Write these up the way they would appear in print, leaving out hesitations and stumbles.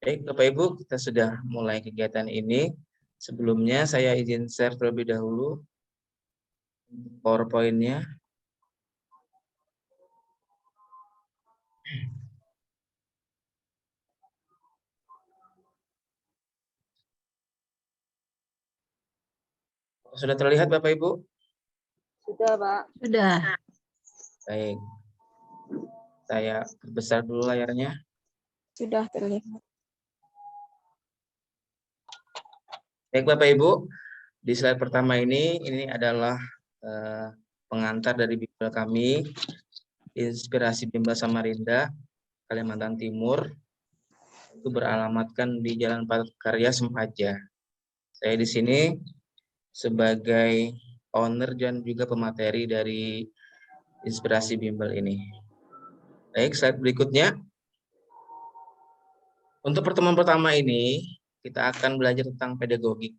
Baik, Bapak Ibu, kita sudah mulai kegiatan ini. Sebelumnya saya izin share terlebih dahulu PowerPoint-nya. Sudah terlihat Bapak Ibu? Sudah, Pak. Sudah. Baik. Saya perbesar dulu layarnya. Sudah terlihat. Baik Bapak Ibu, di slide pertama ini adalah pengantar dari bimbel kami, Inspirasi Bimbel Samarinda, Kalimantan Timur. Itu beralamatkan di Jalan Padatkarya Sempaja. Saya di sini sebagai owner dan juga pemateri dari Inspirasi Bimbel ini. Baik, slide berikutnya. Untuk pertemuan pertama ini, kita akan belajar tentang pedagogik.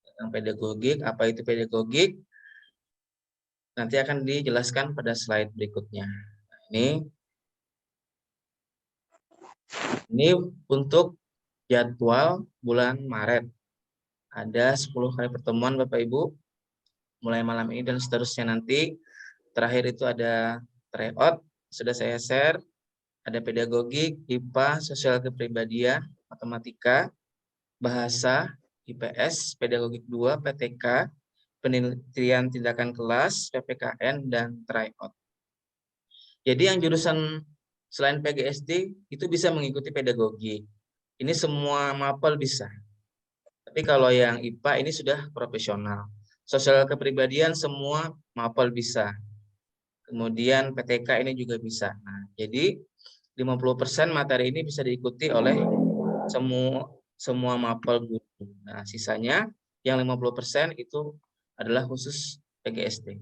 Tentang pedagogik, apa itu pedagogik? Nanti akan dijelaskan pada slide berikutnya. Nah, ini untuk jadwal bulan Maret. Ada 10 kali pertemuan Bapak Ibu, mulai malam ini dan seterusnya nanti. Terakhir itu ada tryout, sudah saya share. Ada pedagogik, IPA, sosial kepribadian, matematika, bahasa, IPS, pedagogik 2, PTK, penelitian tindakan kelas, PPKN, dan tryout. Jadi yang jurusan selain PGSD itu bisa mengikuti pedagogi. Ini semua mapel bisa. Tapi kalau yang IPA ini sudah profesional. Sosial kepribadian semua mapel bisa. Kemudian PTK ini juga bisa. Nah, jadi 50% materi ini bisa diikuti oleh semua mapel guru. Nah, sisanya yang 50% itu adalah khusus PGSD.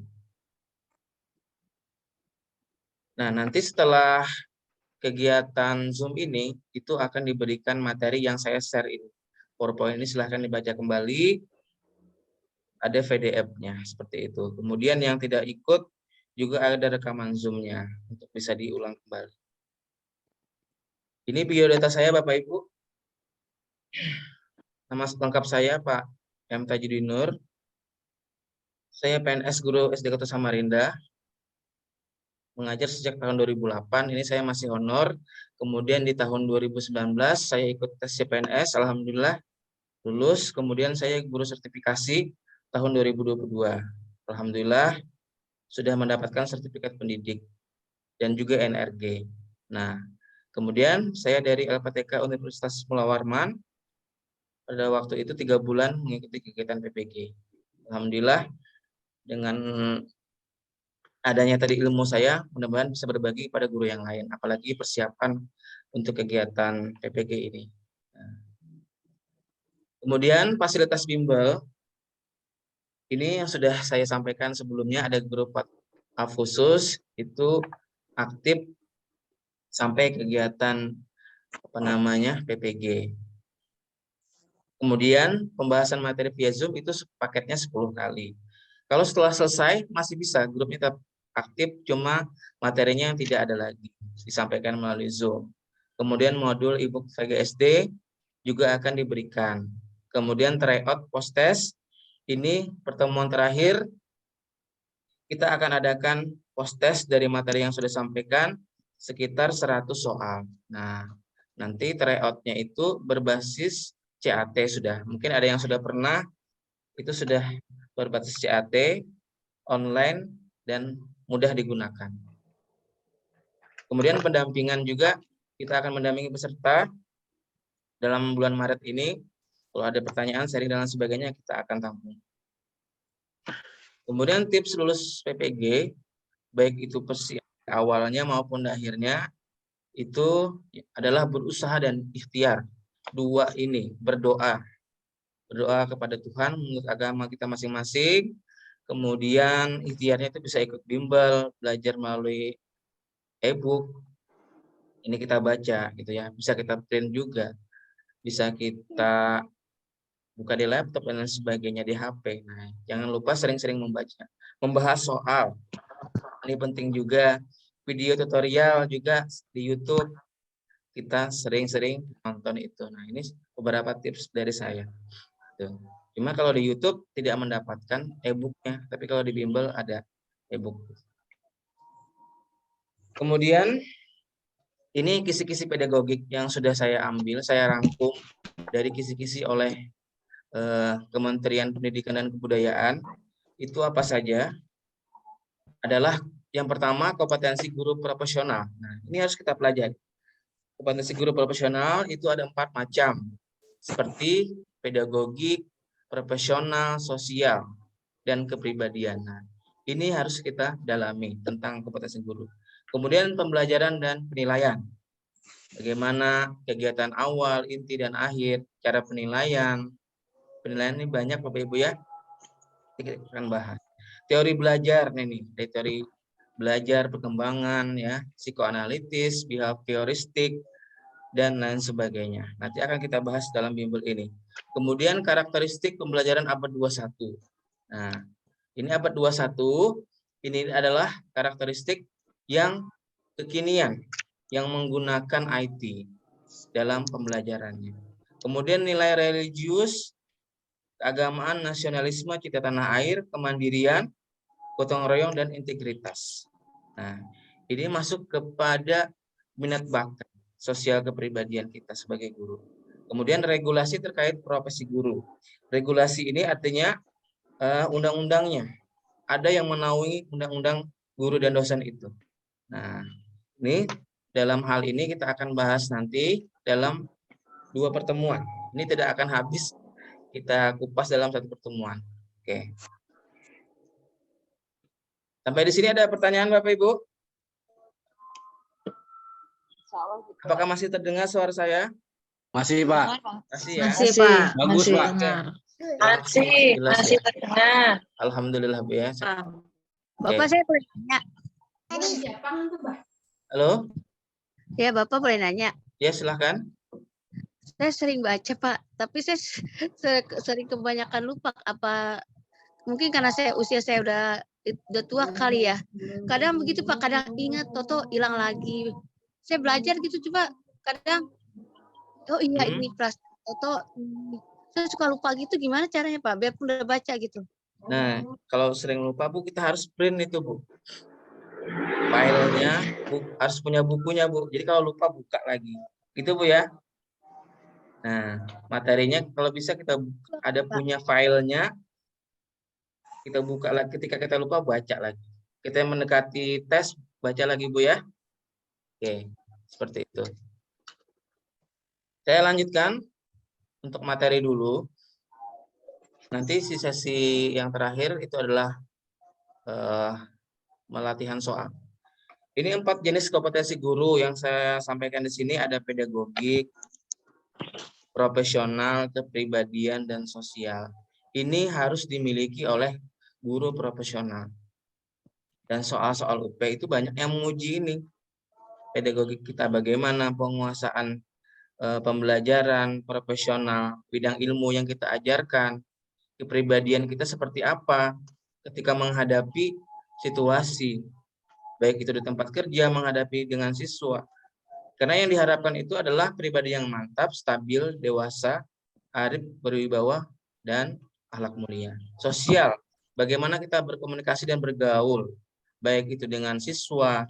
Nah, nanti setelah kegiatan Zoom ini, itu akan diberikan materi yang saya share ini. PowerPoint ini silahkan dibaca kembali, ada PDF-nya, seperti itu. Kemudian yang tidak ikut, juga ada rekaman Zoom-nya, untuk bisa diulang kembali. Ini biodata saya, Bapak Ibu. Nama lengkap saya, Pak M. Tajudin Nur. Saya PNS Guru SD Kota Samarinda. Mengajar sejak tahun 2008, ini saya masih honor. Kemudian di tahun 2019 saya ikut tes CPNS, alhamdulillah lulus. Kemudian saya guru sertifikasi tahun 2022. Alhamdulillah sudah mendapatkan sertifikat pendidik dan juga NRG. Nah, kemudian saya dari LPTK Universitas Mula Warman pada waktu itu 3 bulan mengikuti kegiatan PPG. Alhamdulillah dengan adanya tadi ilmu saya, mudah-mudahan bisa berbagi pada guru yang lain, apalagi persiapan untuk kegiatan PPG ini. Nah, kemudian fasilitas bimbel, ini yang sudah saya sampaikan sebelumnya, ada grup WhatsApp khusus, itu aktif sampai kegiatan PPG. Kemudian pembahasan materi via Zoom itu paketnya 10 kali. Kalau setelah selesai masih bisa grupnya tetap aktif, cuma materinya yang tidak ada lagi disampaikan melalui Zoom. Kemudian modul e-book VGSD juga akan diberikan. Kemudian tryout post test, ini pertemuan terakhir kita akan adakan post test dari materi yang sudah disampaikan sekitar 100 soal. Nah, nanti tryout-nya itu berbasis CAT sudah. Mungkin ada yang sudah pernah, itu sudah berbasis CAT, online, dan mudah digunakan. Kemudian pendampingan juga, kita akan mendampingi peserta dalam bulan Maret ini. Kalau ada pertanyaan, sharing, dan sebagainya, kita akan tampung. Kemudian tips lulus PPG, baik itu awalnya maupun akhirnya, itu adalah berusaha dan ikhtiar. 2 ini, berdoa. Berdoa kepada Tuhan menurut agama kita masing-masing. Kemudian ikhtiarnya itu bisa ikut bimbel, belajar melalui e-book. Ini kita baca gitu ya. Bisa kita print juga. Bisa kita buka di laptop dan sebagainya di HP. Nah, jangan lupa sering-sering membaca. Membahas soal. Ini penting juga. Video tutorial juga di YouTube. kita sering-sering nonton itu. Nah, ini beberapa tips dari saya. Tuh. Cuma kalau di YouTube tidak mendapatkan e-booknya, tapi kalau di Bimbel ada e-book. Kemudian ini kisi-kisi pedagogik yang sudah saya ambil, saya rangkum dari kisi-kisi oleh Kementerian Pendidikan dan Kebudayaan. Itu apa saja? Adalah yang pertama kompetensi guru profesional. Nah, ini harus kita pelajari. Kompetensi guru profesional itu ada 4 macam, seperti pedagogik, profesional, sosial, dan kepribadian. Nah, ini harus kita dalami tentang kompetensi guru. Kemudian pembelajaran dan penilaian. Bagaimana kegiatan awal, inti, dan akhir, cara penilaian. Penilaian ini banyak Bapak Ibu ya. Kita akan bahas. Teori belajar nih, teori belajar perkembangan ya, psikoanalitis, behavioristik, dan lain sebagainya. Nanti akan kita bahas dalam bimbel ini. Kemudian karakteristik pembelajaran abad 21. Nah, ini abad 21, ini adalah karakteristik yang kekinian, yang menggunakan IT dalam pembelajarannya. Kemudian nilai religius, keagamaan, nasionalisme, cita tanah air, kemandirian, gotong royong, dan integritas. Nah, ini masuk kepada minat bakat sosial kepribadian kita sebagai guru. Kemudian regulasi terkait profesi guru. Regulasi ini artinya undang-undangnya. Ada yang menaungi undang-undang guru dan dosen itu. Nah, ini dalam hal ini kita akan bahas nanti dalam 2 pertemuan. Ini tidak akan habis kita kupas dalam 1 pertemuan. Oke. Sampai di sini ada pertanyaan Bapak Ibu? Apakah masih terdengar suara saya? Masih, Pak. Masih ya? Masih, Pak. Bagus, Masih Pak. dengar. Jelas Masih ya? terdengar. Alhamdulillah Bu ya. Bapak saya boleh nanya. Halo? Ya, Bapak boleh nanya. Ya, silahkan. Saya sering baca, Pak, tapi saya sering kebanyakan lupa. Apa mungkin karena usia saya udah tua kali ya. Kadang begitu, Pak, kadang ingat toto hilang lagi. Saya belajar gitu coba kadang oh iya ini kelas toto saya suka lupa gitu, gimana caranya, Pak? Biarpun udah baca gitu. Nah, kalau sering lupa Bu, kita harus print itu Bu. Filenya, harus punya bukunya Bu. Jadi kalau lupa buka lagi. Gitu Bu ya. Nah, materinya kalau bisa kita ada punya filenya, kita buka lagi. Ketika kita lupa, baca lagi. Kita mendekati tes, baca lagi Bu ya. Oke, seperti itu. Saya lanjutkan untuk materi dulu. Nanti sesi yang terakhir itu adalah melatihan soal. Ini 4 jenis kompetensi guru yang saya sampaikan di sini, ada pedagogik, profesional, kepribadian, dan sosial. Ini harus dimiliki oleh guru profesional. Dan soal-soal UP itu banyak yang menguji ini. Pedagogik kita bagaimana, penguasaan pembelajaran profesional, bidang ilmu yang kita ajarkan, kepribadian kita seperti apa ketika menghadapi situasi, baik itu di tempat kerja, menghadapi dengan siswa. Karena yang diharapkan itu adalah pribadi yang mantap, stabil, dewasa, arif, berwibawa, dan akhlak mulia. Sosial, bagaimana kita berkomunikasi dan bergaul, baik itu dengan siswa,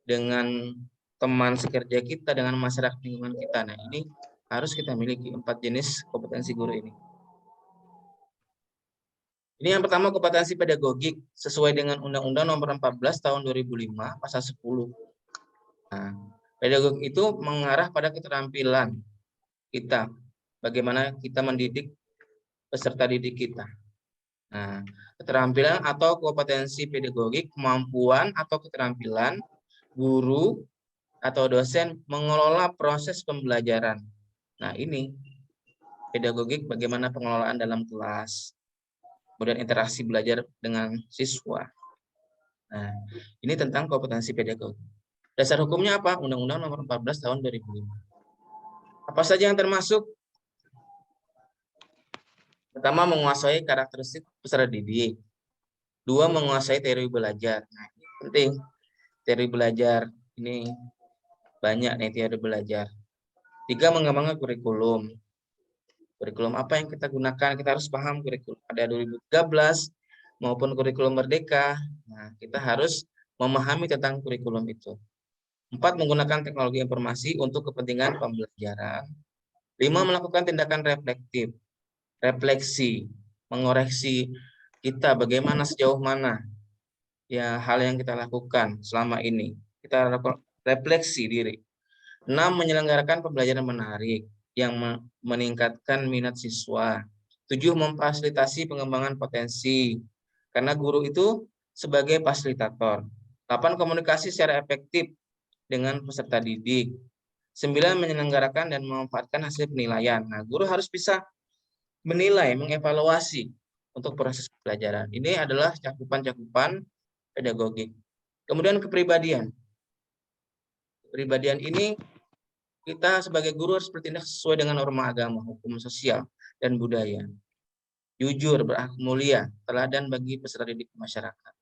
dengan teman sekerja kita, dengan masyarakat lingkungan kita. Nah, ini harus kita miliki 4 jenis kompetensi guru ini. Ini yang pertama kompetensi pedagogik sesuai dengan Undang-Undang Nomor 14 Tahun 2005 Pasal 10. Nah, pedagogik itu mengarah pada keterampilan kita, bagaimana kita mendidik peserta didik kita. Nah, keterampilan atau kompetensi pedagogik, kemampuan atau keterampilan guru atau dosen mengelola proses pembelajaran. Nah, ini pedagogik bagaimana pengelolaan dalam kelas, kemudian interaksi belajar dengan siswa. Nah, ini tentang kompetensi pedagogik. Dasar hukumnya apa? Undang-Undang Nomor 14 Tahun 2005. Apa saja yang termasuk? Pertama, menguasai karakteristik peserta didik. 2, menguasai teori belajar. Nah, ini penting. Teori belajar ini banyak nih teori belajar. 3, mengembangkan kurikulum. Kurikulum apa yang kita gunakan? Kita harus paham kurikulum ada 2013 maupun kurikulum merdeka. Nah, kita harus memahami tentang kurikulum itu. 4, menggunakan teknologi informasi untuk kepentingan pembelajaran. 5, melakukan tindakan refleksi, mengoreksi kita bagaimana sejauh mana ya hal yang kita lakukan selama ini. Kita refleksi diri. 6, menyelenggarakan pembelajaran menarik yang meningkatkan minat siswa. 7, memfasilitasi pengembangan potensi. Karena guru itu sebagai fasilitator. 8, komunikasi secara efektif dengan peserta didik. 9, menyelenggarakan dan memanfaatkan hasil penilaian. Nah, guru harus bisa menilai, mengevaluasi untuk proses pembelajaran. Ini adalah cakupan-cakupan pedagogik. Kemudian kepribadian. Kepribadian ini kita sebagai guru harus bertindak sesuai dengan norma agama, hukum sosial, dan budaya. Jujur, berakhlak mulia, teladan bagi peserta didik masyarakat.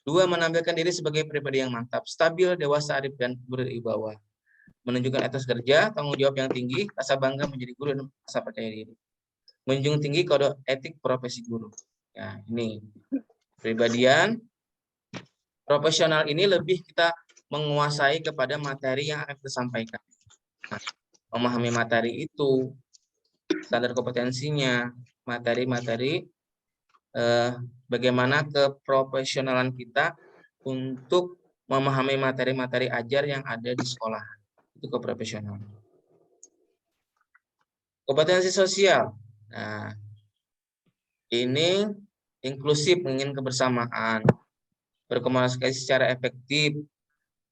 2, menampilkan diri sebagai pribadi yang mantap, stabil, dewasa, arif, dan berwibawa. Menunjukkan etos kerja, tanggung jawab yang tinggi, rasa bangga menjadi guru, dan rasa percaya diri. Menjunjung tinggi kode etik profesi guru. Ya, ini kepribadian. Profesional ini lebih kita menguasai kepada materi yang akan kita sampaikan. Nah, memahami materi itu, standar kompetensinya, materi-materi, bagaimana keprofesionalan kita untuk memahami materi-materi ajar yang ada di sekolah. Itu keprofesionalan. Kompetensi sosial. Nah, ini inklusif, ingin kebersamaan, berkomunikasi secara efektif.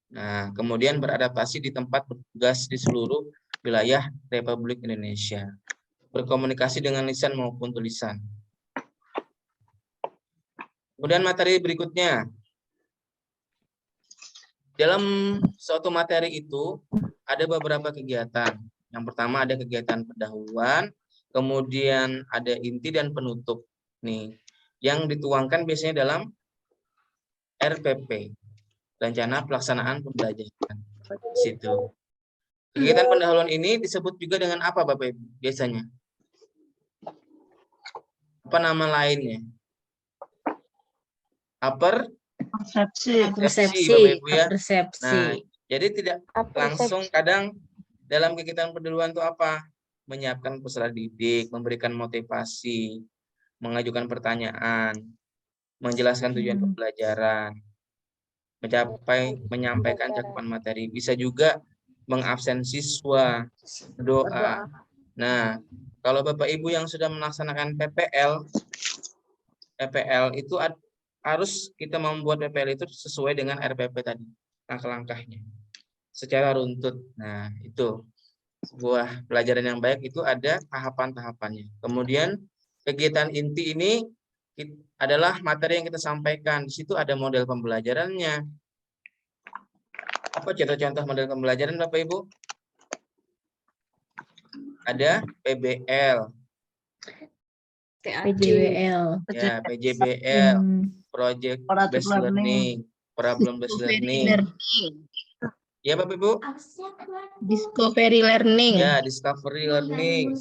Nah, kemudian beradaptasi di tempat bertugas di seluruh wilayah Republik Indonesia. Berkomunikasi dengan lisan maupun tulisan. Kemudian materi berikutnya. Dalam suatu materi itu ada beberapa kegiatan. Yang pertama ada kegiatan pendahuluan, kemudian ada inti dan penutup. Nih, yang dituangkan biasanya dalam RPP, rencana pelaksanaan pembelajaran. Di situ. Kegiatan pendahuluan ini disebut juga dengan apa, Bapak Ibu? Biasanya. Apa nama lainnya? Persepsi, Bapak Ibu ya. Nah, jadi tidak langsung, kadang dalam kegiatan pendahuluan itu apa? Menyiapkan peserta didik, memberikan motivasi, mengajukan pertanyaan, menjelaskan tujuan pembelajaran, menyampaikan cakupan materi, bisa juga mengabsen siswa, doa. Nah, kalau Bapak Ibu yang sudah melaksanakan PPL itu harus kita membuat PPL itu sesuai dengan RPP tadi, langkah-langkahnya secara runtut. Nah, itu sebuah pelajaran yang baik itu ada tahapan-tahapannya. Kemudian kegiatan inti ini adalah materi yang kita sampaikan. Di situ ada model pembelajarannya. Apa contoh-contoh model pembelajaran, Bapak Ibu? Ada PBL, PJBL, ya PJBL, Project Based Learning, Problem Based Learning. Ya Bapak Ibu? Discovery Learning. Ya, Discovery Learning.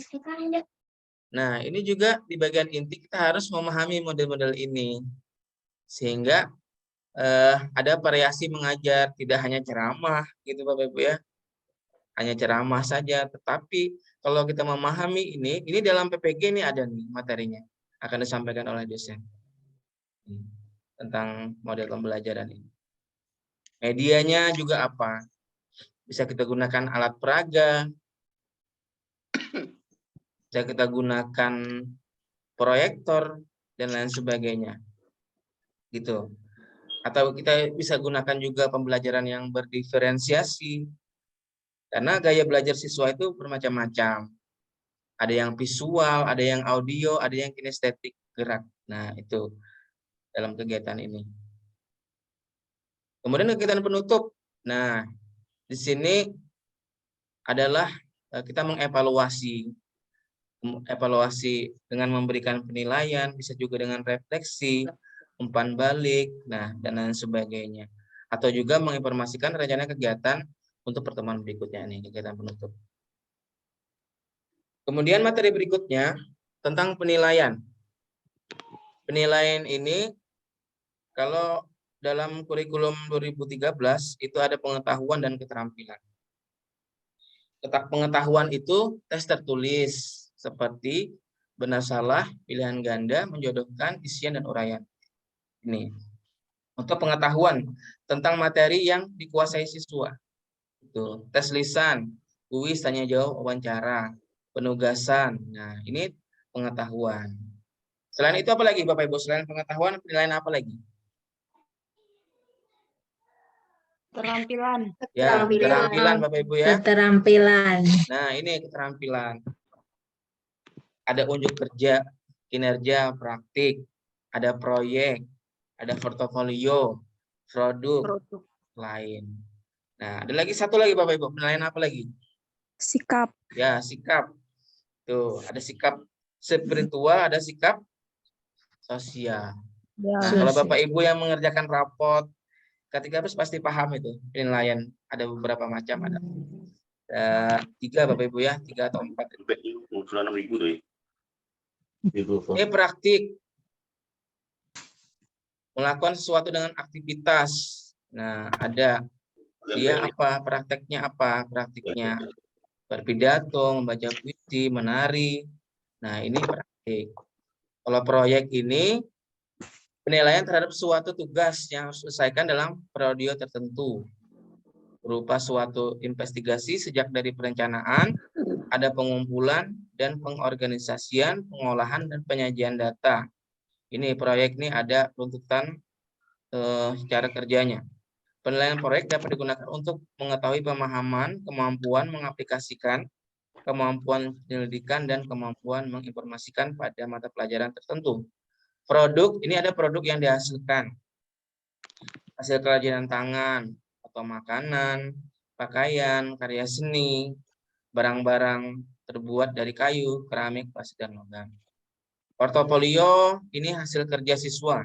Nah, ini juga di bagian inti kita harus memahami model-model ini. Sehingga ada variasi mengajar, tidak hanya ceramah gitu Bapak Ibu ya. Hanya ceramah saja, tetapi kalau kita memahami ini dalam PPG ini ada nih materinya, akan disampaikan oleh dosen tentang model pembelajaran ini. Medianya juga apa? Bisa kita gunakan alat peraga, bisa kita gunakan proyektor, dan lain sebagainya. Gitu. Atau kita bisa gunakan juga pembelajaran yang berdiferensiasi. Karena gaya belajar siswa itu bermacam-macam. Ada yang visual, ada yang audio, ada yang kinestetik gerak. Nah, itu dalam kegiatan ini. Kemudian kegiatan penutup. Nah, di sini adalah kita mengevaluasi dengan memberikan penilaian, bisa juga dengan refleksi, umpan balik, nah dan lain sebagainya. Atau juga menginformasikan rencana kegiatan untuk pertemuan berikutnya nih, kegiatan penutup. Kemudian materi berikutnya tentang penilaian. Penilaian ini kalau dalam kurikulum 2013 itu ada pengetahuan dan keterampilan. Pengetahuan itu tes tertulis seperti benar salah, pilihan ganda, menjodohkan, isian dan uraian. Ini untuk pengetahuan tentang materi yang dikuasai siswa. Itu tes lisan, kuis, tanya jawab, wawancara, penugasan. Nah, ini pengetahuan. Selain itu apa lagi Bapak Ibu? Selain pengetahuan, penilaian apa lagi? Keterampilan. Ya, keterampilan Bapak Ibu ya. Keterampilan. Nah, ini keterampilan. Ada unjuk kerja, kinerja, praktik, ada proyek, ada portofolio, produk lain. Nah, ada lagi satu lagi Bapak Ibu, penilaian apa lagi? Sikap. Ya, sikap. Tuh, ada sikap spiritual, ada sikap sosial. Ya. Nah, kalau Bapak Ibu yang mengerjakan raport, ketika habis pasti paham itu penilaian. Ada beberapa macam, ada 3 Bapak Ibu ya, 3 atau 4. Ini praktik. Melakukan sesuatu dengan aktivitas. Nah, ada dia apa, prakteknya apa? Praktiknya berpidato, membaca puisi, menari. Nah, ini praktik. Kalau proyek ini penilaian terhadap suatu tugas yang harus diselesaikan dalam periode tertentu. Berupa suatu investigasi sejak dari perencanaan, ada pengumpulan dan pengorganisasian, pengolahan dan penyajian data. Ini proyek ini ada runtutan cara kerjanya. Penilaian proyek dapat digunakan untuk mengetahui pemahaman, kemampuan mengaplikasikan, kemampuan penyelidikan, dan kemampuan menginformasikan pada mata pelajaran tertentu. Produk, ini ada produk yang dihasilkan. Hasil kerajinan tangan, atau makanan, pakaian, karya seni, barang-barang terbuat dari kayu, keramik, plastik, dan logam. Portofolio, ini hasil kerja siswa.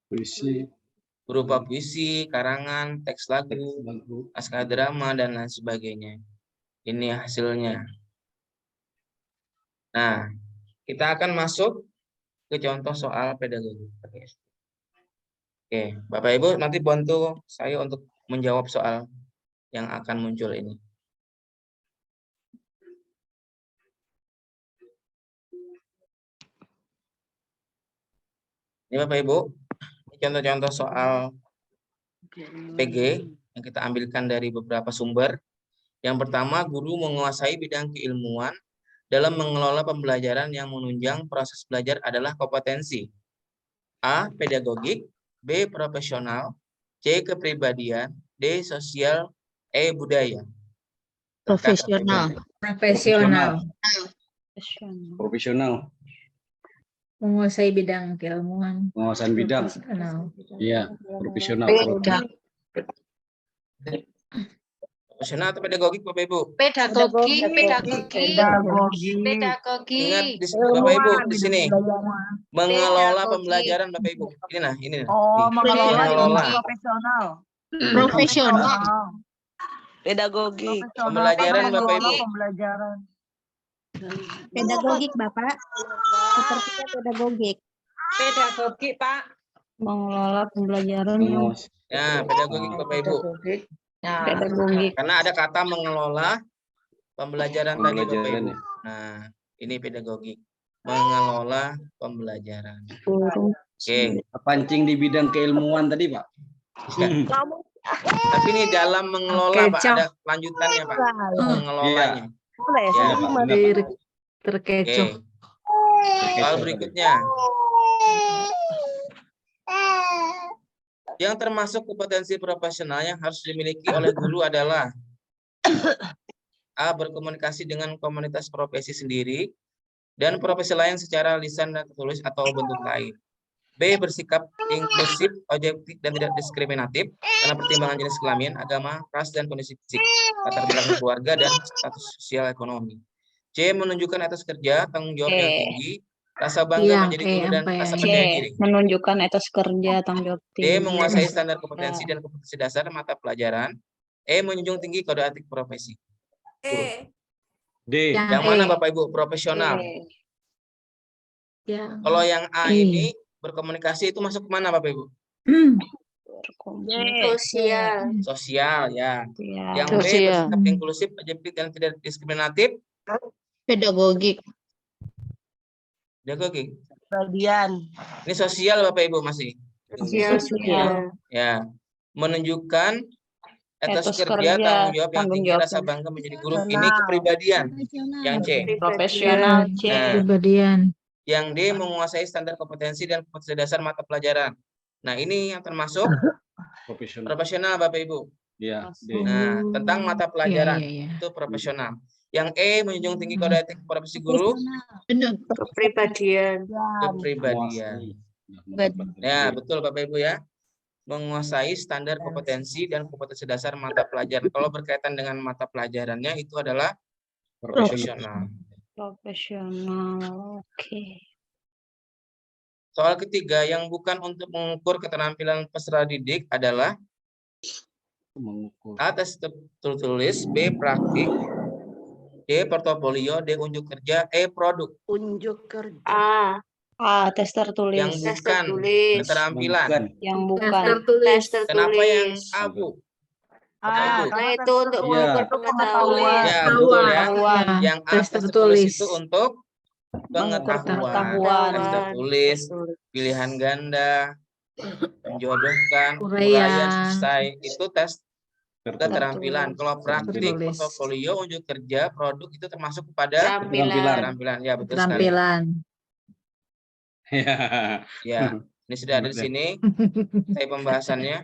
Puisi. Berupa puisi, karangan, teks lagu, naskah drama, dan lain sebagainya. Ini hasilnya. Nah, kita akan masuk ke contoh soal pedagogi. Oke, Bapak Ibu nanti bantu saya untuk menjawab soal yang akan muncul ini. Ini Bapak Ibu, contoh-contoh soal PG yang kita ambilkan dari beberapa sumber. Yang pertama, guru menguasai bidang keilmuan dalam mengelola pembelajaran yang menunjang proses belajar adalah kompetensi. A. Pedagogik, B. Profesional, C. Kepribadian, D. Sosial, E. Budaya. Profesional. Profesional. Profesional. Menguasai bidang keilmuan. Penguasaan bidang. Profesional. Iya, profesional. Profesional atau pedagogik Bapak Ibu? Pedagogi. Ingat di Bapak Ibu di sini. Mengelola pembelajaran Bapak Ibu. Ini nah, ini. Oh, mengelola. Profesional. Profesional. Pedagogi. Pembelajaran Bapak Ibu. Pembelajaran. Pedagogik, Bapak. Sepertinya pedagogik. Pedagogik, Pak. Mengelola pembelajaran yang Ya, pedagogik Bapak Ibu. pedagogik. Karena ada kata mengelola pembelajaran tadi Bapak Ibu. Pembelajaran, ya. Nah, ini pedagogik. Mengelola pembelajaran. Oke. Pancing di bidang keilmuan tadi, Pak. Tapi ini dalam mengelola Pak, Kecoh. ada lanjutannya Pak. Mengelolanya. Iya, Pak. Terkecoh. Oke. Soal berikutnya. Yang termasuk kompetensi profesional yang harus dimiliki oleh guru adalah A. Berkomunikasi dengan komunitas profesi sendiri dan profesi lain secara lisan dan tertulis atau bentuk lain. B. Bersikap inklusif, objektif, dan tidak diskriminatif karena pertimbangan jenis kelamin, agama, ras, dan kondisi fisik, latar belakang keluarga, dan status sosial ekonomi. C. Menunjukkan etos kerja, tanggung jawab yang tinggi, rasa bangga Yang menjadi guru, dan rasa C. percaya diri. Menunjukkan etos kerja, tanggung jawab D. tinggi. Menguasai standar kompetensi dan kompetensi dasar mata pelajaran. E. Menjunjung tinggi kode etik profesi. D. Yang mana Bapak Ibu? Profesional. Ya. Kalau yang A E. ini berkomunikasi itu masuk ke mana Bapak Ibu? Sosial. Sosial ya. Yang B Sosial. bersikap inklusif, objektif dan tidak diskriminatif. Pedagogik. Pedagogik. Bagian. Ini sosial Bapak Ibu masih. Sosial. Ya. Menunjukkan etos Etos kerja, kerja, tanggung jawab yang tanggung tinggi, jawab rasa bangga menjadi guru. Ini kepribadian. Yang C. Profesional C. Nah, Kepribadian. yang D menguasai standar kompetensi dan kompetensi dasar mata pelajaran. Nah, ini yang termasuk Profesional. profesional Bapak Ibu. Ya. D. Nah, tentang mata pelajaran Iya. itu profesional. Yang E menjunjung tinggi kode etik profesi guru, Benar. Kepribadian. kepribadian. Ya, betul Bapak Ibu ya. Menguasai standar kompetensi dan kompetensi dasar mata pelajaran. Kalau berkaitan dengan mata pelajarannya itu adalah profesional. Profesional. Oke. Soal ketiga yang bukan untuk mengukur keterampilan peserta didik adalah Mengukur. A. Tes tertulis, B. Praktik, D. Portofolio, D. Unjuk kerja, E. Produk. Unjuk kerja. Tes tertulis. Yang bukan keterampilan. Yang bukan. Tes tertulis. Kenapa yang A, Bu? Bapak Ibu. Karena itu untuk Iya. mengukur pengetahuan. Ya, betul ya. Pengetahuan. Yang A Tes tes tertulis tertulis. itu untuk Mengukur pengetahuan. pengetahuan. Tes tertulis, pilihan ganda, menjodohkan, Uraian. uraian selesai. Itu tes keterampilan. Tertulis. Kalau praktik, Tertulis. portofolio, unjuk kerja, produk itu termasuk kepada keterampilan. Ya, betul sekali. Keterampilan. Ya, ini sudah ada di sini. Saya pembahasannya.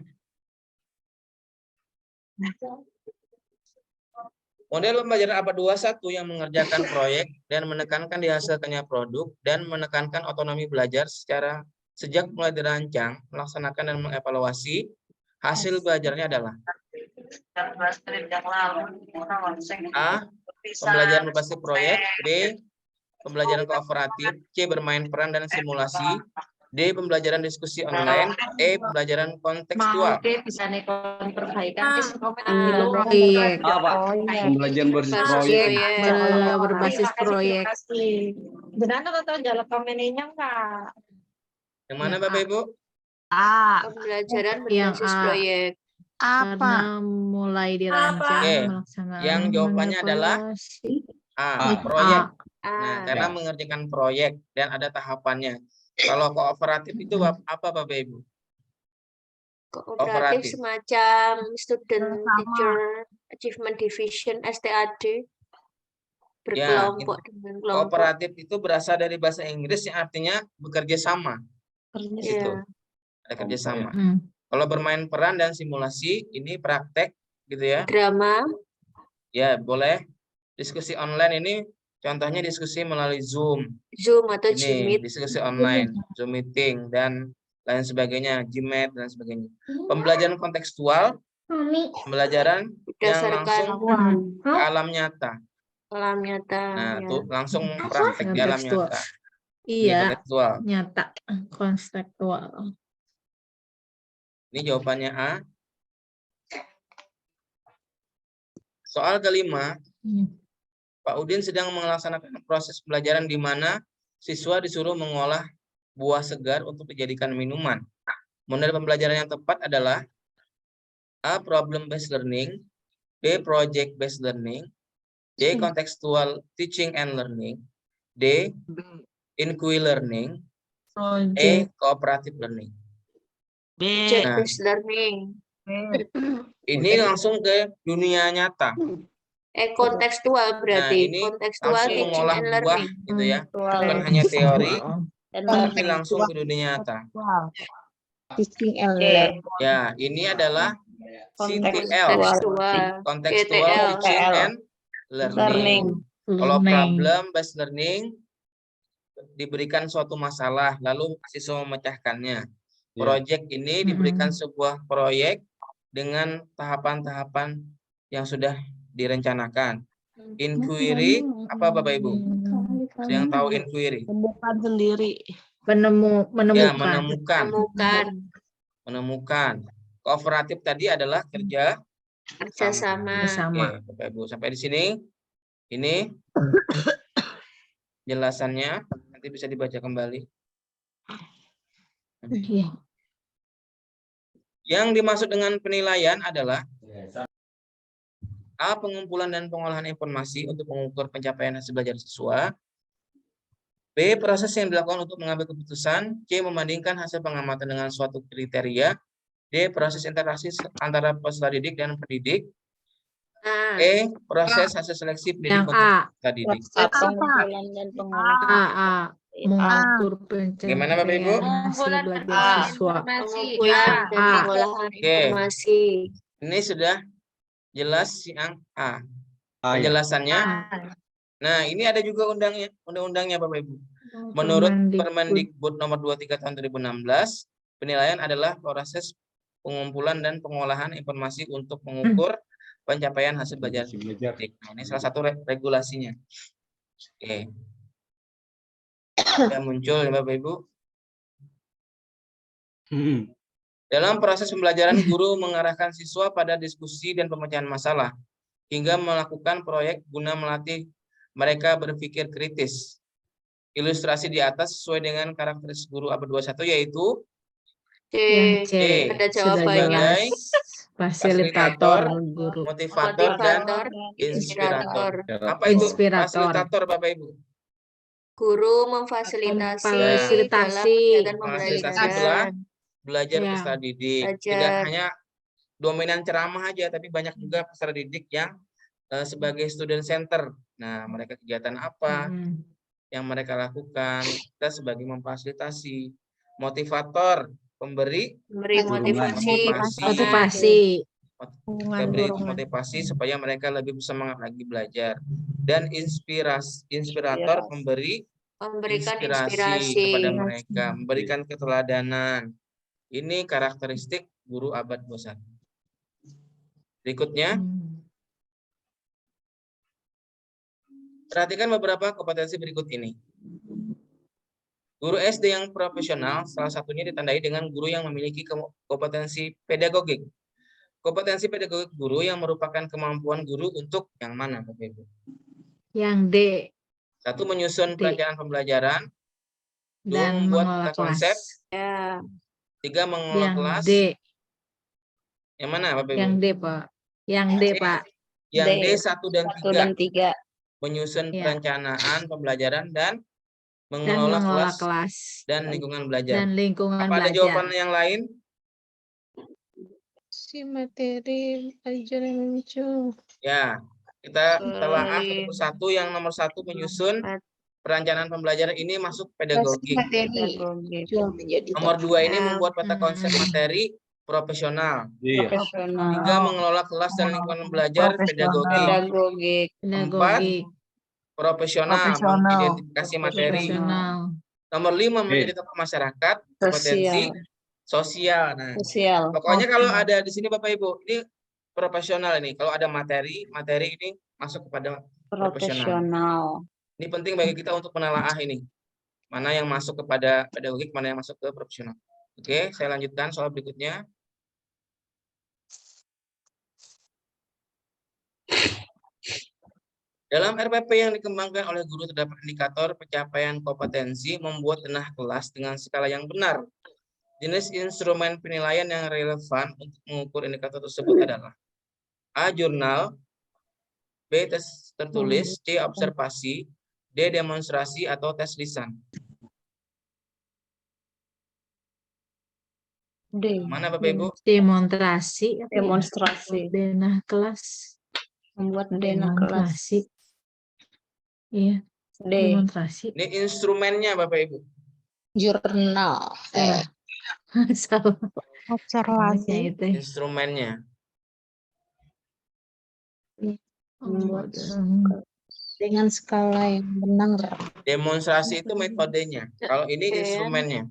Model pembelajaran APA 21 yang mengerjakan proyek dan menekankan dihasilkannya produk dan menekankan otonomi belajar sejak mulai dirancang, melaksanakan dan mengevaluasi hasil belajarnya adalah A. Pembelajaran berbasis proyek, B. Pembelajaran kooperatif, C. Bermain peran dan simulasi, D. Pembelajaran diskusi online, E. Pembelajaran kontekstual. Bisa nekon perbaikan Apa? Pembelajaran berbasis proyek. berbasis proyek. Yang mana Bapak Ibu? Pembelajaran Yang berbasis A. proyek. Karena mulai dirancang, Oke. melaksanakan, Yang jawabannya adalah mengevaluasi. A. Proyek. A. Nah, karena mengerjakan proyek dan ada tahapannya. Kalau kooperatif itu apa Bapak Ibu? Kooperatif semacam student teacher achievement division STAD. Berkelompok dengan kelompok. Kooperatif itu berasal dari bahasa Inggris yang artinya bekerja sama. Gitu. Ya. Ada kerjasama. Hmm. Kalau bermain peran dan simulasi, ini praktek gitu ya. Drama. Ya, boleh. Diskusi online ini contohnya diskusi melalui Zoom. Zoom atau Ini Jimit. diskusi online, Zoom meeting dan lain sebagainya, Gmail dan sebagainya. Pembelajaran kontekstual, pembelajaran yang langsung ke alam nyata. Alam nyata. Nah, Ya. tuh langsung praktek di alam Kontekstual. nyata. Ini Iya, kontekstual. nyata, kontekstual. Ini jawabannya A. Soal kelima, Pak Udin sedang melaksanakan proses pembelajaran di mana siswa disuruh mengolah buah segar untuk dijadikan minuman. Model pembelajaran yang tepat adalah A. Problem based learning, B. Project based learning, C. Contextual teaching and learning, D. Inquiry learning, E. Cooperative learning. Project Nah. based learning. Ini langsung ke dunia nyata. Kontekstual berarti. ini Kontekstual Langsung teaching mengolah and buah learning. gitu ya. Bukan hanya teori, tapi langsung ke dunia nyata. Teaching and C. learning. Ya, ini adalah CTL, Kontekstual. Contextual CTL. Teaching and Learning. Kalau problem based learning diberikan suatu masalah lalu siswa memecahkannya. Project ini diberikan sebuah proyek dengan tahapan-tahapan yang sudah direncanakan. Inquiry apa Bapak Ibu? Ada yang tahu inquiry? Temukan sendiri. Ya, Menemukan. menemukan. Kooperatif tadi adalah kerja Kerjasama. Sama. Oke, Bapak Ibu sampai di sini. Ini Jelasannya nanti bisa dibaca kembali. Iya. Yang dimaksud dengan penilaian adalah A. Pengumpulan dan pengolahan informasi untuk mengukur pencapaian hasil belajar siswa. B. Proses yang dilakukan untuk mengambil keputusan. C. Membandingkan hasil pengamatan dengan suatu kriteria. D. Proses interaksi antara peserta didik dan pendidik. A. E. Proses hasil seleksi pendidik Yang untuk A. peserta didik. Pengumpulan dan pengolahan. A. Mengukur Gimana, Bapak, Ibu? pencapaian hasil belajar siswa. Pengumpulan dan A. pengolahan Oke. informasi. Ini sudah jelas yang A. Ah, ya. Penjelasannya. Nah, ini ada juga undang-undangnya Bapak Ibu. Menurut Permendikbud nomor 23 tahun 2016, penilaian adalah proses pengumpulan dan pengolahan informasi untuk mengukur pencapaian hasil belajar. Nah, ini salah satu regulasinya. Oke. Sudah muncul ya Bapak Ibu. Dalam proses pembelajaran, guru mengarahkan siswa pada diskusi dan pemecahan masalah, hingga melakukan proyek guna melatih mereka berpikir kritis. Ilustrasi di atas sesuai dengan karakteristik guru abad 21 yaitu Yang C. Ada Sudah jawabannya. jelas. Fasilitator guru. motivator dan Motivator, inspirator. inspirator. Apa itu Inspirator. fasilitator Bapak Ibu? Guru memfasilitasi Memfasilitasi. dalam kegiatan Fasilitasi pembelajaran. Belajar Ya. peserta didik. Belajar. Tidak hanya dominan ceramah aja, tapi banyak juga peserta didik yang sebagai student center. Nah, mereka kegiatan apa yang mereka lakukan? Kita sebagai memfasilitasi. Motivator, pemberi Memberi motivasi. Motivasi. kita beri motivasi supaya mereka lebih semangat lagi belajar. Dan inspirator memberi Memberikan inspirasi inspirasi. kepada mereka, memberikan keteladanan. Ini karakteristik guru abad 21. Berikutnya, perhatikan beberapa kompetensi berikut ini. Guru SD yang profesional, salah satunya ditandai dengan guru yang memiliki kompetensi pedagogik. Kompetensi pedagogik guru yang merupakan kemampuan guru untuk yang mana, Bapak Ibu? Yang D. Satu, menyusun D. perencanaan pembelajaran. Dua, Dan membuat mengelola peta konsep. kelas. Ya. Tiga, mengelola Yang kelas. D. Yang mana, Bapak Ibu? Yang D, Pak. Yang D, Pak. Yang D, D. 1 dan 1 3. dan 3. Menyusun Ya. perencanaan pembelajaran dan Dan mengelola mengelola kelas kelas. dan lingkungan belajar. Dan lingkungan Apa ada belajar. jawaban yang lain? Si materi pelajaran muncul. Ya, kita telah Baik. satu yang nomor 1 menyusun perencanaan pembelajaran ini masuk pedagogi. Nomor 2 ini membuat peta konsep materi profesional. Iya. Profesional. 3 mengelola kelas dan lingkungan belajar pedagogi. Pedagogik. 4 profesional mengidentifikasi materi. Profesional. Nomor 5 menjadi tokoh masyarakat, kompetensi sosial. Nah, Sosial. pokoknya kalau ada di sini Bapak Ibu, ini profesional ini. Kalau ada materi ini masuk kepada profesional. Profesional. Ini penting bagi kita untuk menelaah ini. Mana yang masuk kepada pedagogik, mana yang masuk ke profesional. Oke, saya lanjutkan soal berikutnya. Dalam RPP yang dikembangkan oleh guru terdapat indikator pencapaian kompetensi membuat denah kelas dengan skala yang benar. Jenis instrumen penilaian yang relevan untuk mengukur indikator tersebut adalah A. Jurnal, B. Tes tertulis, C. Observasi, D. Demonstrasi atau tes lisan. D. Mana Bapak Ibu? Demonstrasi. Demonstrasi. Denah kelas. Membuat denah kelas. Demonstrasi. Iya. D. Demonstrasi. Ini instrumennya Bapak Ibu. Jurnal. Salah. Observasi. Itu. Instrumennya. Membuat dengan skala yang benar. Demonstrasi itu metodenya. Kalau ini instrumennya.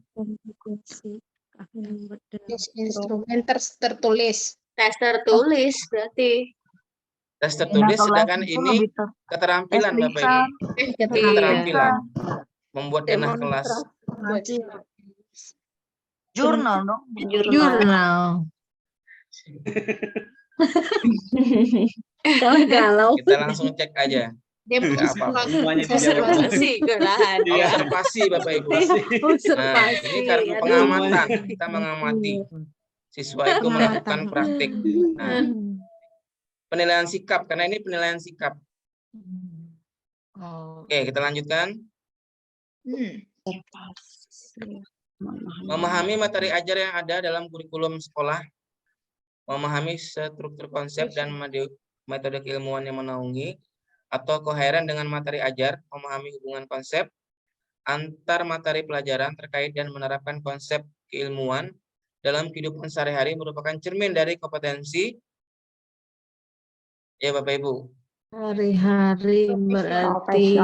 Instrumen tertulis. Tes tertulis berarti. Tes tertulis, sedangkan ini keterampilan Bapak Ibu. Keterampilan. Membuat denah kelas. Jurnal dong. Jurnal. Kalau galau. Kita langsung cek aja. Nggak apa-apa. Semuanya dijawab. Observasi kelahan. Iya. Observasi Bapak Ibu. Nah, Observasi. ini karena Aduh. pengamatan, kita mengamati siswa itu melakukan Pengamatan. praktik. Nah, penilaian sikap, karena ini penilaian sikap. Oh. Oke, kita lanjutkan. Memahami materi ajar yang ada dalam kurikulum sekolah, memahami struktur konsep dan metode keilmuan yang menaungi atau koheren dengan materi ajar, memahami hubungan konsep antar materi pelajaran terkait dan menerapkan konsep keilmuan dalam kehidupan sehari-hari merupakan cermin dari kompetensi ya Bapak Ibu. Hari-hari berarti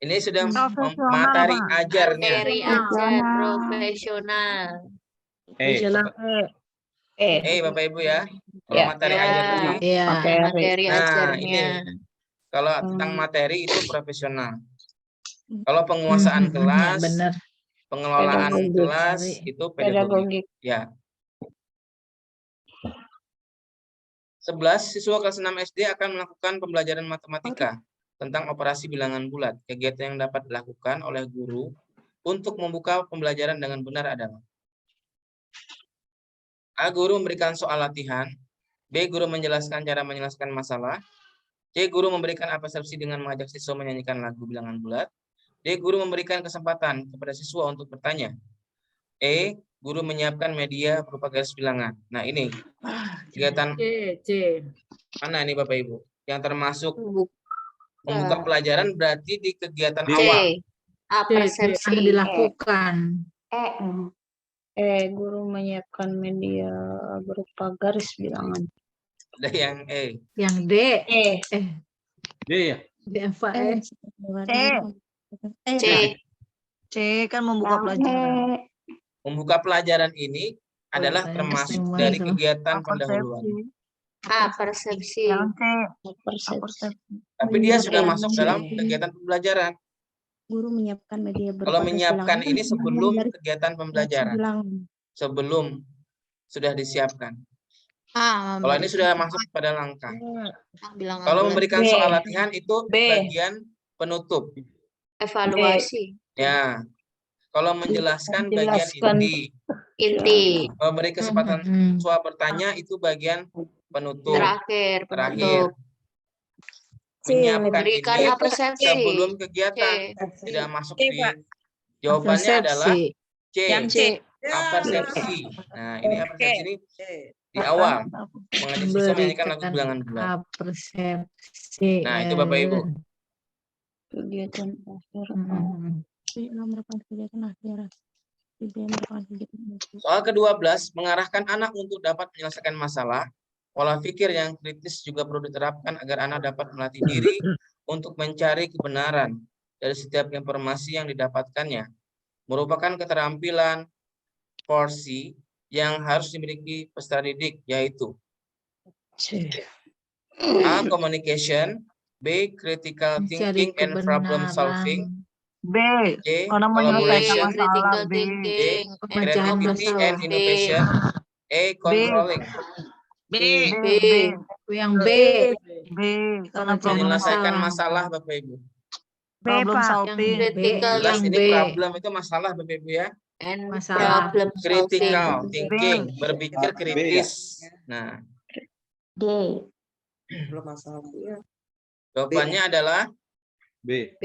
Ini sudah materi ajarnya. Materi ajar profesional. Bapak Ibu ya. Kalau Ya. materi Ya. ajar ini, ya Materi nah ajarnya. ini kalau tentang materi itu profesional. Kalau penguasaan kelas, benar. pengelolaan Pedagogik. kelas itu pedagogik. Ya. 11 siswa kelas 6 SD akan melakukan pembelajaran matematika tentang operasi bilangan bulat. Kegiatan yang dapat dilakukan oleh guru untuk membuka pembelajaran dengan benar adalah A. Guru memberikan soal latihan. B. Guru menjelaskan cara menyelesaikan masalah. C. Guru memberikan persepsi dengan mengajak siswa menyanyikan lagu bilangan bulat. D. Guru memberikan kesempatan kepada siswa untuk bertanya. E. Guru menyiapkan media berupa garis bilangan. Nah ini kegiatan mana ini Bapak Ibu? Yang termasuk membuka pelajaran berarti di kegiatan C. awal. A. Persepsi. Dilakukan. Guru menyiapkan media berupa garis bilangan. Ada yang E. Yang D. D ya. D apa C. C kan membuka pelajaran. Membuka pelajaran ini adalah Saya termasuk semua dari itu. kegiatan pendahuluan. A. Persepsi. Persepsi. Tapi dia sudah masuk C. dalam kegiatan pembelajaran. Guru menyiapkan media berupa Kalau garis menyiapkan bilangan ini kan sebelum dari kegiatan pembelajaran. bilangan. Sebelum sudah disiapkan. A. Kalau ini sudah masuk pada langkah. Bilangan Kalau bulat. memberikan B. soal latihan itu B. bagian penutup. Evaluasi. Ya. Kalau menjelaskan bagian Menjelaskan. inti. Inti. Memberi kesempatan siswa bertanya itu bagian penutup. Terakhir. Terakhir. Penutup. Menyiapkan Memberikan ini persepsi. sebelum C. kegiatan. Tidak masuk di jawabannya adalah C. Yang C. Persepsi. Nah, ini persepsi ini di awal mengajak siswa menyanyikan lagu bilangan bulat. Persepsi. Nah, itu Bapak Ibu. Kegiatan akhir. Merupakan kegiatan akhir. Soal ke-12, mengarahkan anak untuk dapat menyelesaikan masalah. Pola pikir yang kritis juga perlu diterapkan agar anak dapat melatih diri untuk mencari kebenaran dari setiap informasi yang didapatkannya. Merupakan keterampilan porsi yang harus dimiliki peserta didik, yaitu A. Communication, B. Critical thinking and problem solving, B. C. Orang Collaboration, Critical D. thinking. Creativity and D. innovation, E. Controlling. B. Yang B. Karena Menyelesaikan masalah Bapak Ibu. Problem Yang solving. B. Critical Jelas Yang ini B. problem itu masalah Bapak Ibu ya. And Masalah. problem solving. Critical thinking, berpikir kritis. Nah, D. jawabannya adalah B. B.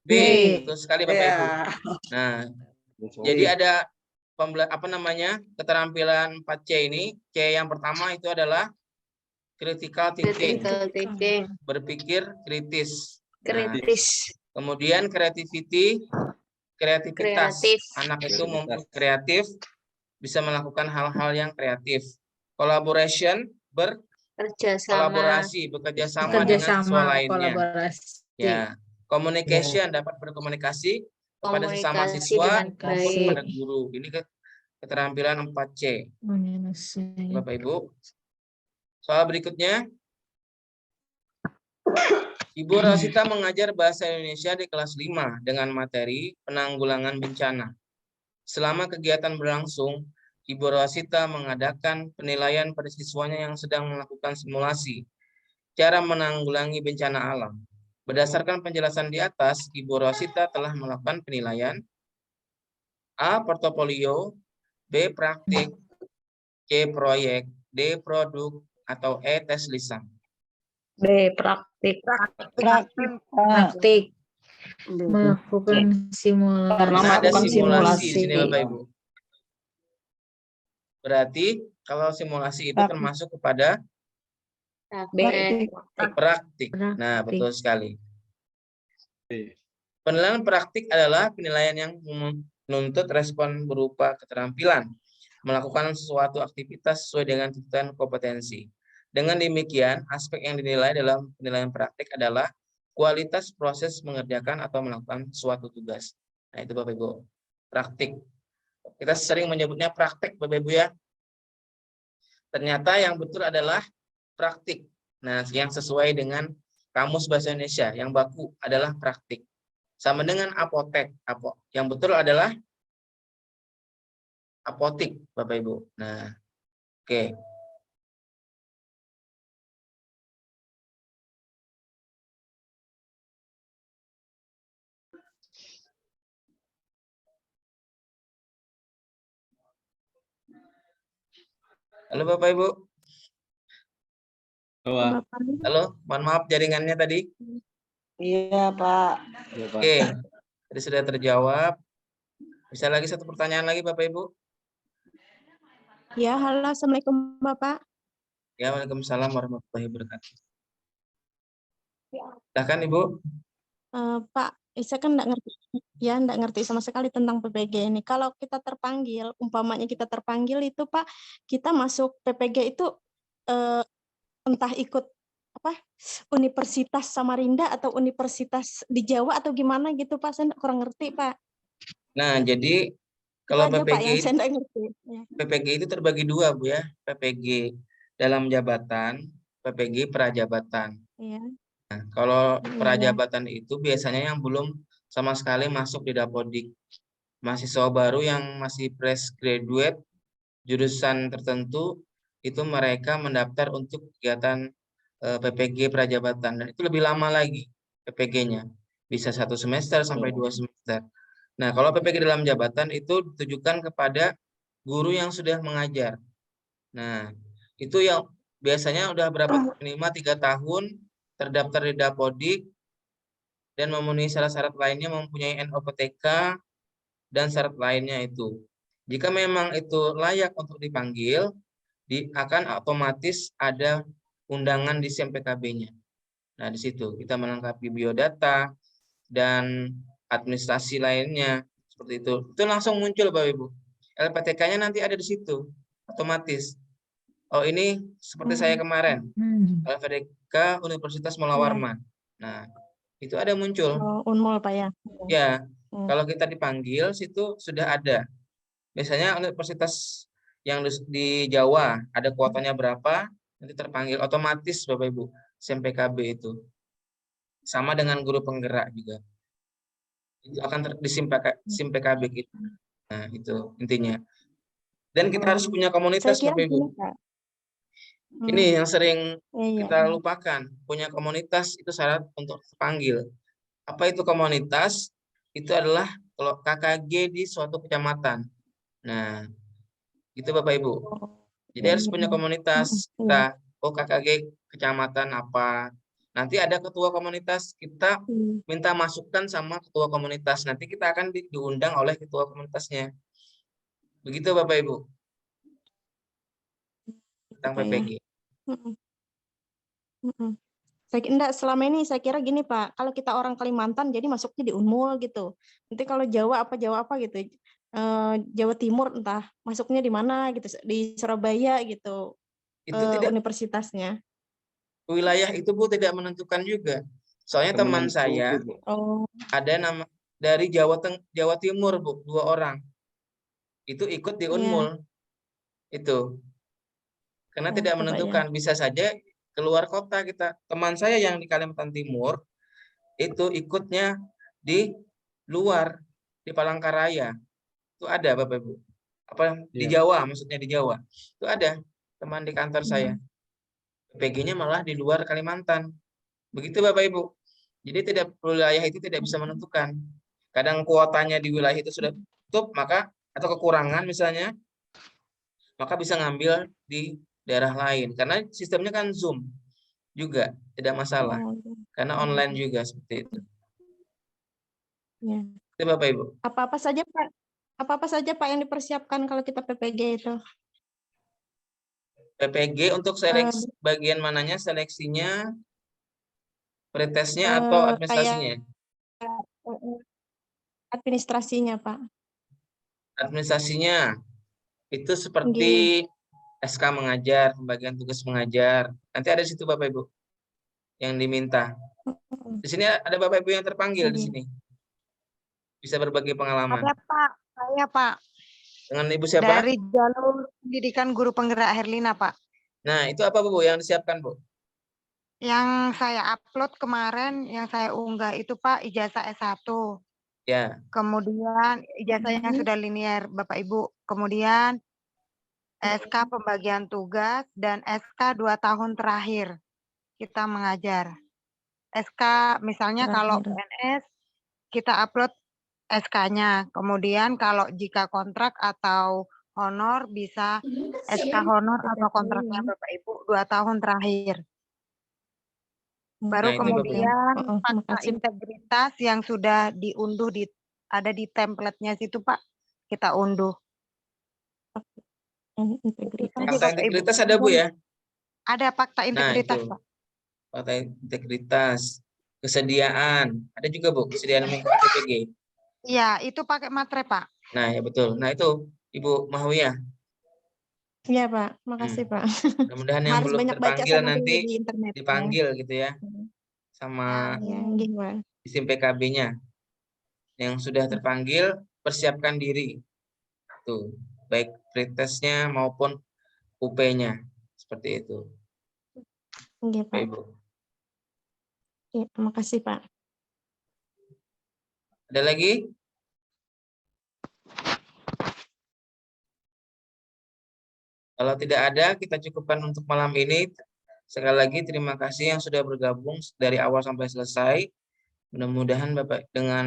B. Betul sekali Bapak Ibu. Nah, jadi ada keterampilan 4C ini. C yang pertama itu adalah critical thinking, Critical thinking. berpikir kritis. Nah, Kritis. kemudian kreativitas. Kreatif. Anak itu kreatif, bisa melakukan hal-hal yang kreatif. Collaboration, Kerjasama. bekerja sama dengan siswa lainnya. Kolaborasi. Ya, communication, dapat berkomunikasi kepada sesama Komunikasi siswa dengan maupun baik. kepada guru. Ini keterampilan 4C. Bapak Ibu. Soal berikutnya. Ibu Rosita mengajar bahasa Indonesia di kelas 5 dengan materi penanggulangan bencana. Selama kegiatan berlangsung, Ibu Rosita mengadakan penilaian pada siswanya yang sedang melakukan simulasi. cara menanggulangi bencana alam. Berdasarkan penjelasan di atas, Ibu Rosita telah melakukan penilaian A. Portofolio, B. Praktik, C. Proyek, D. Produk, atau E. Tes lisan. B. Praktik. Praktik. Melakukan simulasi. Karena Nah, ada melakukan simulasi di sini simulasi. Bapak Ibu. Berarti kalau simulasi itu termasuk kepada B. praktik. Nah, betul sekali. Penilaian praktik adalah penilaian yang menuntut respon berupa keterampilan melakukan suatu aktivitas sesuai dengan tuntutan kompetensi. Dengan demikian, aspek yang dinilai dalam penilaian praktik adalah kualitas proses mengerjakan atau melakukan suatu tugas. Nah, itu Bapak Ibu, praktik. Kita sering menyebutnya praktik Bapak Ibu ya. Ternyata yang betul adalah praktik. Nah, yang sesuai dengan Kamus Bahasa Indonesia, yang baku adalah praktik. Sama dengan apotek. Yang betul adalah apotik, Bapak Ibu. Nah, oke. Halo Bapak Ibu. Halo, mohon maaf jaringannya tadi. Iya, Pak. Oke, tadi sudah terjawab. Bisa lagi satu pertanyaan lagi Bapak Ibu? Ya, halo, Assalamualaikum Bapak. Ya, waalaikumsalam warahmatullahi wabarakatuh. Silakan Ibu. Pak, saya kan nggak ngerti sama sekali tentang PPG ini. Kalau kita terpanggil, umpamanya kita terpanggil itu Pak, kita masuk PPG itu entah ikut apa Universitas Samarinda atau Universitas di Jawa atau gimana gitu Pak, saya kurang ngerti Pak. Nah, jadi Itu kalau aja, Pak, PPG, yang saya nggak ngerti. Ya. PPG itu terbagi dua Bu ya, PPG dalam jabatan, PPG prajabatan. Iya. Nah, kalau Iya. prajabatan itu biasanya yang belum sama sekali masuk di Dapodik. Mahasiswa baru yang masih fresh graduate jurusan tertentu itu mereka mendaftar untuk kegiatan PPG prajabatan dan itu lebih lama lagi PPG-nya. Bisa 1 semester sampai 2 semester. Nah, kalau PPG dalam jabatan itu ditujukan kepada guru yang sudah mengajar. Nah, itu yang biasanya udah berapa minimal 3 tahun terdaftar di Dapodik dan memenuhi syarat-syarat lainnya, mempunyai NOPTK dan syarat lainnya itu. Jika memang itu layak untuk dipanggil, akan otomatis ada undangan di SIMPKB-nya. Nah, di situ kita melengkapi biodata dan administrasi lainnya seperti itu. Itu langsung muncul Bapak Ibu. LPTK-nya nanti ada di situ otomatis. Oh, ini seperti saya kemarin. LPTK Universitas Mula Warman. Nah, itu ada muncul. Unmul Pak ya. Ya, kalau kita dipanggil situ sudah ada. Misalnya universitas yang di Jawa ada kuotanya berapa, nanti terpanggil otomatis Bapak Ibu, SIMPKB itu. Sama dengan guru penggerak juga. Itu akan di SIMPKB kita. Nah, itu intinya. Dan kita harus punya komunitas Bapak Ibu. Ini yang sering kita lupakan. Punya komunitas itu syarat untuk terpanggil. Apa itu komunitas? Itu adalah kalau KKG di suatu kecamatan. Nah, itu Bapak Ibu. Jadi harus punya komunitas. Kita, KKG kecamatan apa. Nanti ada ketua komunitas, kita minta masukan sama ketua komunitas. Nanti kita akan diundang oleh ketua komunitasnya. Begitu Bapak Ibu. Tentang PPG. Enggak, selama ini saya kira gini Pak, kalau kita orang Kalimantan jadi masuknya di Unmul gitu. Nanti kalau Jawa apa gitu. Jawa Timur entah masuknya di mana gitu, di Surabaya gitu. Itu tidak universitasnya. Wilayah itu Bu tidak menentukan juga. Soalnya teman saya ada nama dari Jawa Timur Bu, 2 orang. Itu ikut di Unmul. Itu. Karena tidak menentukan, bisa saja keluar kota kita. Teman saya yang di Kalimantan Timur itu ikutnya di luar, di Palangkaraya. Itu ada Bapak Ibu. Apa di Jawa, maksudnya di Jawa. Itu ada teman di kantor saya. PPG-nya malah di luar Kalimantan. Begitu Bapak Ibu. Jadi wilayah itu tidak bisa menentukan. Kadang kuotanya di wilayah itu sudah tutup, maka atau kekurangan misalnya, maka bisa ngambil di daerah lain. Karena sistemnya kan Zoom juga, tidak masalah. Oh, Karena online juga seperti itu. ya. Itu Bapak Ibu. Apa-apa saja Pak? Apa-apa saja Pak yang dipersiapkan kalau kita PPG itu? PPG untuk seleksi bagian mananya, seleksinya, pretesnya atau Kayak administrasinya? administrasinya Pak. Administrasinya itu seperti SK mengajar, pembagian tugas mengajar. Nanti ada di situ Bapak Ibu yang diminta. Di sini ada Bapak Ibu yang terpanggil di sini. Bisa berbagi pengalaman. Ada Pak, saya Pak. Dengan Ibu siapa? Dari jalur pendidikan guru penggerak Herlina Pak. Nah, itu apa Bu yang disiapkan Bu? Yang saya upload kemarin, yang saya unggah itu Pak, ijazah S1. Ya. Kemudian ijazah yang sudah linear Bapak Ibu. Kemudian SK pembagian tugas dan SK 2 tahun terakhir kita mengajar. SK misalnya kalau PNS kita upload SK-nya. Kemudian kalau jika kontrak atau honor bisa SK honor atau kontraknya Bapak Ibu 2 tahun terakhir. Baru Nah, itu Bapak Ibu. kemudian fakta integritas yang sudah diunduh ada di template-nya situ Pak, kita unduh. Fakta integritas ada Bu ya? Ada fakta integritas itu. Pak. Fakta integritas, kesediaan, ada juga Bu, kesediaan mengikuti PPG. Iya, itu pakai materai Pak. Nah, ya betul. Nah, itu Ibu Mahwiyah. Iya Pak, makasih Pak. Mudah-mudahan yang Harus belum banyak baca terpanggil sama nanti di internet. dipanggil gitu ya. Sama Ya, gimana? sistem PKB-nya. Yang sudah terpanggil, persiapkan diri. Tuh, baik pretesnya maupun UP-nya. Seperti itu. Iya Pak. Ibu. Ya, makasih Pak. Ada lagi? Kalau tidak ada, kita cukupkan untuk malam ini. Sekali lagi terima kasih yang sudah bergabung dari awal sampai selesai. Mudah-mudahan Bapak dengan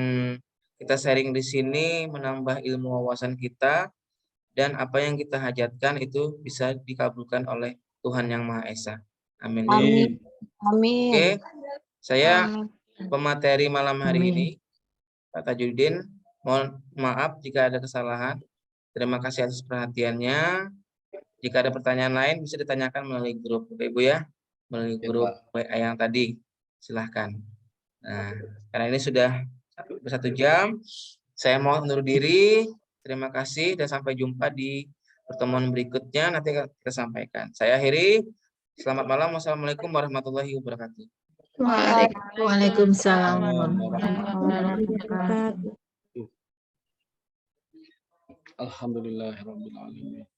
kita sharing di sini menambah ilmu wawasan kita dan apa yang kita hajatkan itu bisa dikabulkan oleh Tuhan Yang Maha Esa. Amin. Amin. Amin. Oke, saya pemateri malam hari ini, Pak Tajudin, mohon maaf jika ada kesalahan. Terima kasih atas perhatiannya. Jika ada pertanyaan lain bisa ditanyakan melalui grup Bapak Ibu ya, melalui grup WA yang tadi. Silahkan. Nah, karena ini sudah 1 jam, saya mau undur diri. Terima kasih dan sampai jumpa di pertemuan berikutnya. Nanti kita sampaikan. Saya akhiri. Selamat malam. Wassalamualaikum warahmatullahi wabarakatuh. Waalaikumsalam warahmatullahi wabarakatuh. Alhamdulillahirabbil alamin.